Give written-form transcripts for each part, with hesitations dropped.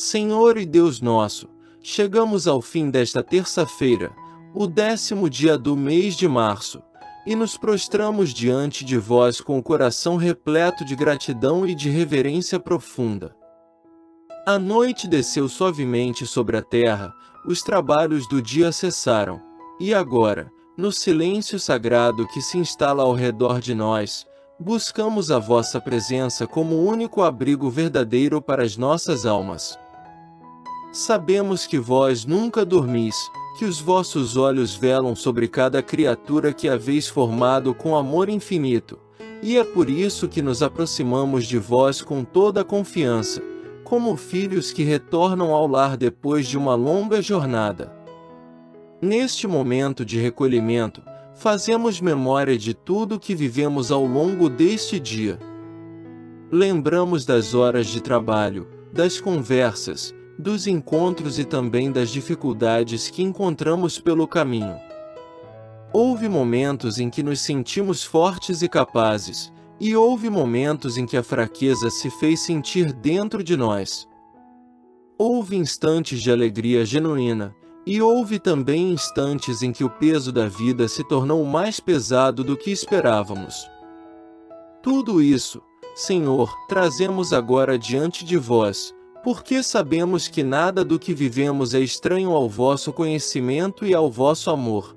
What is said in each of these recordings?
Senhor e Deus nosso, chegamos ao fim desta terça-feira, o 10º dia do mês de março, e nos prostramos diante de vós com o coração repleto de gratidão e de reverência profunda. A noite desceu suavemente sobre a terra, os trabalhos do dia cessaram, e agora, no silêncio sagrado que se instala ao redor de nós, buscamos a vossa presença como o único abrigo verdadeiro para as nossas almas. Sabemos que vós nunca dormis, que os vossos olhos velam sobre cada criatura que haveis formado com amor infinito, e é por isso que nos aproximamos de vós com toda a confiança, como filhos que retornam ao lar depois de uma longa jornada. Neste momento de recolhimento, fazemos memória de tudo que vivemos ao longo deste dia. Lembramos das horas de trabalho, das conversas, dos encontros e também das dificuldades que encontramos pelo caminho. Houve momentos em que nos sentimos fortes e capazes, e houve momentos em que a fraqueza se fez sentir dentro de nós. Houve instantes de alegria genuína, e houve também instantes em que o peso da vida se tornou mais pesado do que esperávamos. Tudo isso, Senhor, trazemos agora diante de vós, porque sabemos que nada do que vivemos é estranho ao vosso conhecimento e ao vosso amor.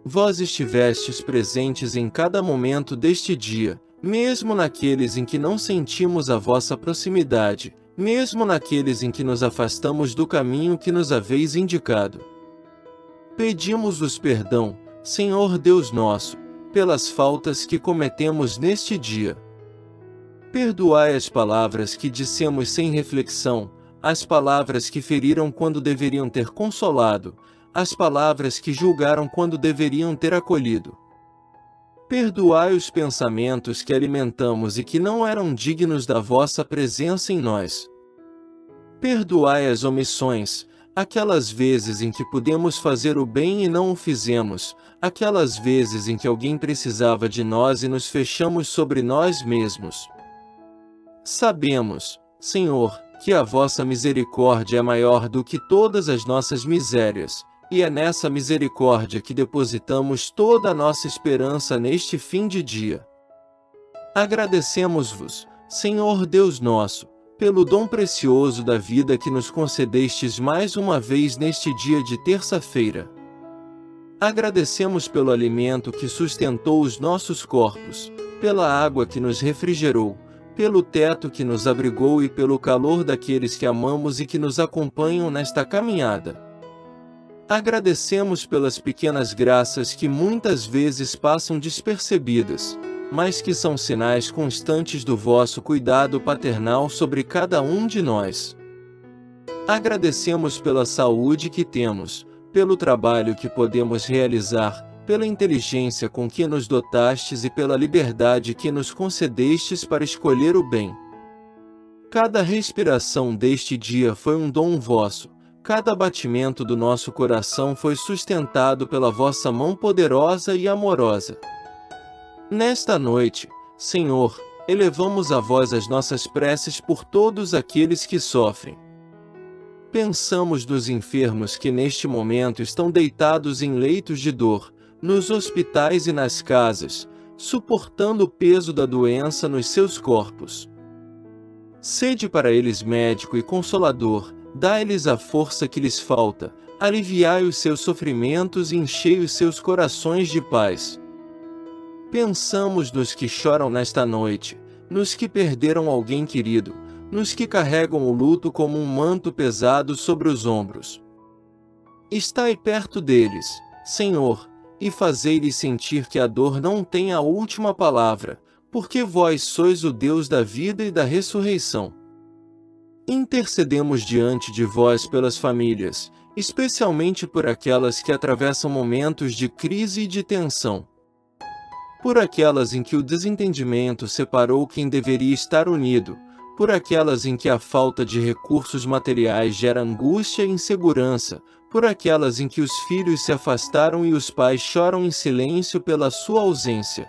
Vós estivestes presentes em cada momento deste dia, mesmo naqueles em que não sentimos a vossa proximidade, mesmo naqueles em que nos afastamos do caminho que nos haveis indicado. Pedimos-vos perdão, Senhor Deus nosso, pelas faltas que cometemos neste dia. Perdoai as palavras que dissemos sem reflexão, as palavras que feriram quando deveriam ter consolado, as palavras que julgaram quando deveriam ter acolhido. Perdoai os pensamentos que alimentamos e que não eram dignos da vossa presença em nós. Perdoai as omissões, aquelas vezes em que pudemos fazer o bem e não o fizemos, aquelas vezes em que alguém precisava de nós e nos fechamos sobre nós mesmos. Sabemos, Senhor, que a vossa misericórdia é maior do que todas as nossas misérias, e é nessa misericórdia que depositamos toda a nossa esperança neste fim de dia. Agradecemos-vos, Senhor Deus nosso, pelo dom precioso da vida que nos concedestes mais uma vez neste dia de terça-feira. Agradecemos pelo alimento que sustentou os nossos corpos, pela água que nos refrigerou, pelo teto que nos abrigou e pelo calor daqueles que amamos e que nos acompanham nesta caminhada. Agradecemos pelas pequenas graças que muitas vezes passam despercebidas, mas que são sinais constantes do vosso cuidado paternal sobre cada um de nós. Agradecemos pela saúde que temos, pelo trabalho que podemos realizar, pela inteligência com que nos dotastes e pela liberdade que nos concedestes para escolher o bem. Cada respiração deste dia foi um dom vosso, cada batimento do nosso coração foi sustentado pela vossa mão poderosa e amorosa. Nesta noite, Senhor, elevamos a vós as nossas preces por todos aqueles que sofrem. Pensamos nos enfermos que neste momento estão deitados em leitos de dor, nos hospitais e nas casas, suportando o peso da doença nos seus corpos. Sede para eles médico e consolador, dai-lhes a força que lhes falta, aliviai os seus sofrimentos e enchei os seus corações de paz. Pensamos nos que choram nesta noite, nos que perderam alguém querido, nos que carregam o luto como um manto pesado sobre os ombros. Estai perto deles, Senhor, e fazei-lhes sentir que a dor não tem a última palavra, porque vós sois o Deus da vida e da ressurreição. Intercedemos diante de vós pelas famílias, especialmente por aquelas que atravessam momentos de crise e de tensão. Por aquelas em que o desentendimento separou quem deveria estar unido, por aquelas em que a falta de recursos materiais gera angústia e insegurança, por aquelas em que os filhos se afastaram e os pais choram em silêncio pela sua ausência.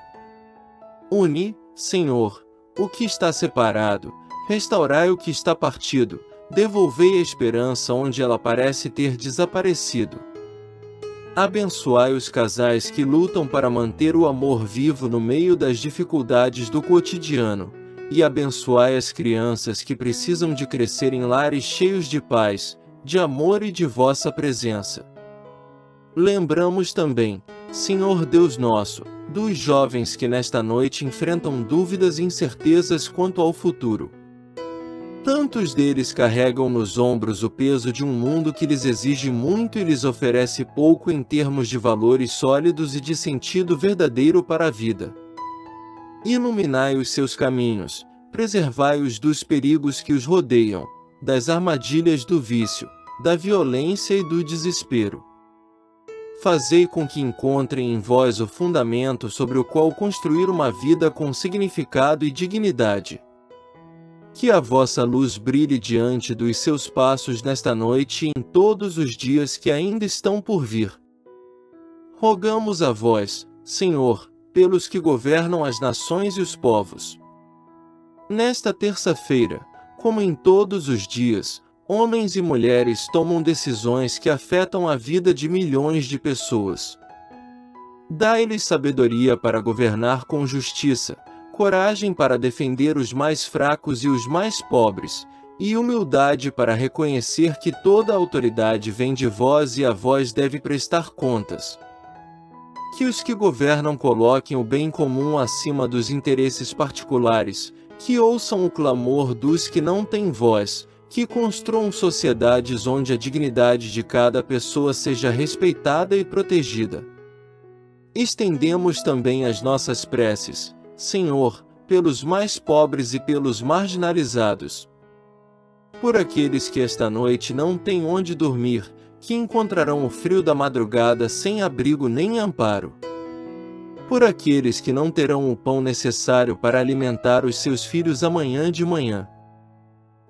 Une, Senhor, o que está separado, restaurai o que está partido, Devolvei a esperança onde ela parece ter desaparecido. Abençoai os casais que lutam para manter o amor vivo no meio das dificuldades do cotidiano, e abençoai as crianças que precisam de crescer em lares cheios de paz, de amor e de vossa presença. Lembramos também, Senhor Deus nosso, dos jovens que nesta noite enfrentam dúvidas e incertezas quanto ao futuro. Tantos deles carregam nos ombros o peso de um mundo que lhes exige muito e lhes oferece pouco em termos de valores sólidos e de sentido verdadeiro para a vida. Iluminai os seus caminhos, preservai-os dos perigos que os rodeiam, das armadilhas do vício, da violência e do desespero. Fazei com que encontrem em vós o fundamento sobre o qual construir uma vida com significado e dignidade. Que a vossa luz brilhe diante dos seus passos nesta noite e em todos os dias que ainda estão por vir. Rogamos a vós, Senhor, pelos que governam as nações e os povos. Nesta terça-feira, como em todos os dias, homens e mulheres tomam decisões que afetam a vida de milhões de pessoas. Dai-lhes sabedoria para governar com justiça, coragem para defender os mais fracos e os mais pobres, e humildade para reconhecer que toda a autoridade vem de vós e a vós deve prestar contas. Que os que governam coloquem o bem comum acima dos interesses particulares, que ouçam o clamor dos que não têm voz, que construam sociedades onde a dignidade de cada pessoa seja respeitada e protegida. Estendemos também as nossas preces, Senhor, pelos mais pobres e pelos marginalizados. Por aqueles que esta noite não têm onde dormir, que encontrarão o frio da madrugada sem abrigo nem amparo. Por aqueles que não terão o pão necessário para alimentar os seus filhos amanhã de manhã.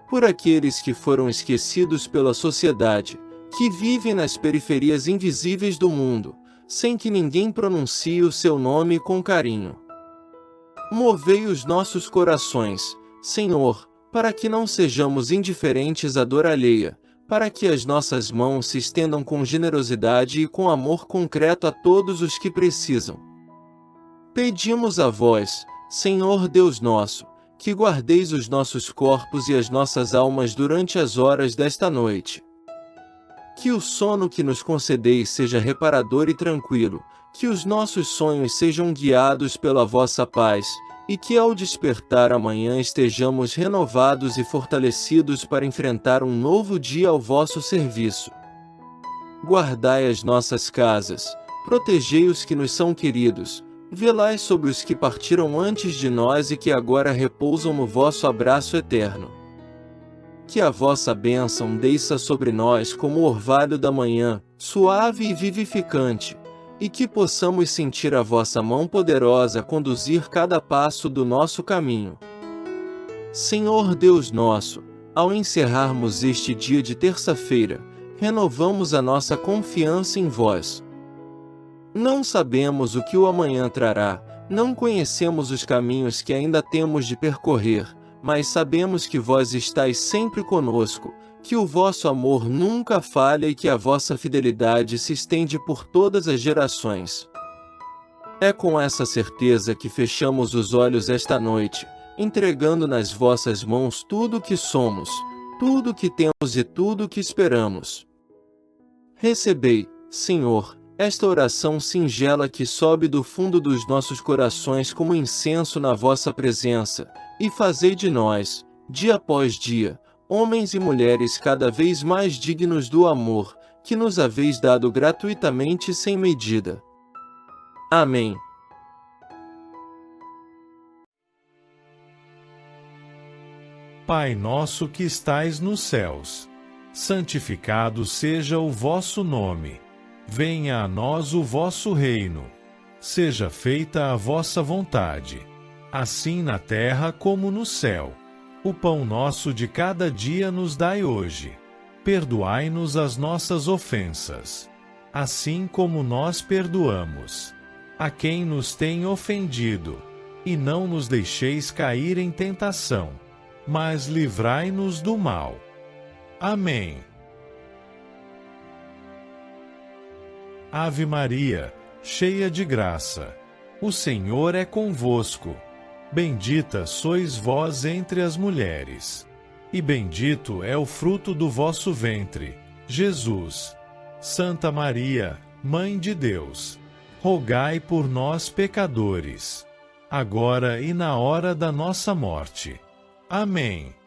Por aqueles que foram esquecidos pela sociedade, que vivem nas periferias invisíveis do mundo, sem que ninguém pronuncie o seu nome com carinho. Movei os nossos corações, Senhor, para que não sejamos indiferentes à dor alheia, para que as nossas mãos se estendam com generosidade e com amor concreto a todos os que precisam. Pedimos a vós, Senhor Deus nosso, que guardeis os nossos corpos e as nossas almas durante as horas desta noite. Que o sono que nos concedeis seja reparador e tranquilo, que os nossos sonhos sejam guiados pela vossa paz, e que ao despertar amanhã estejamos renovados e fortalecidos para enfrentar um novo dia ao vosso serviço. Guardai as nossas casas, protegei os que nos são queridos, velai sobre os que partiram antes de nós e que agora repousam no vosso abraço eterno. Que a vossa bênção desça sobre nós como o orvalho da manhã, suave e vivificante, e que possamos sentir a vossa mão poderosa conduzir cada passo do nosso caminho. Senhor Deus nosso, ao encerrarmos este dia de terça-feira, renovamos a nossa confiança em vós. Não sabemos o que o amanhã trará, não conhecemos os caminhos que ainda temos de percorrer, mas sabemos que vós estáis sempre conosco, que o vosso amor nunca falha e que a vossa fidelidade se estende por todas as gerações. É com essa certeza que fechamos os olhos esta noite, entregando nas vossas mãos tudo o que somos, tudo o que temos e tudo o que esperamos. Recebei, Senhor, esta oração singela que sobe do fundo dos nossos corações como incenso na vossa presença, e fazei de nós, dia após dia, homens e mulheres cada vez mais dignos do amor, que nos haveis dado gratuitamente sem medida. Amém. Pai nosso que estais nos céus, santificado seja o vosso nome. Venha a nós o vosso reino. Seja feita a vossa vontade, assim na terra como no céu. O pão nosso de cada dia nos dai hoje. Perdoai-nos as nossas ofensas, assim como nós perdoamos a quem nos tem ofendido. E não nos deixeis cair em tentação, mas livrai-nos do mal. Amém. Ave Maria, cheia de graça, o Senhor é convosco. Bendita sois vós entre as mulheres, e bendito é o fruto do vosso ventre, Jesus. Santa Maria, Mãe de Deus, rogai por nós pecadores, agora e na hora da nossa morte. Amém.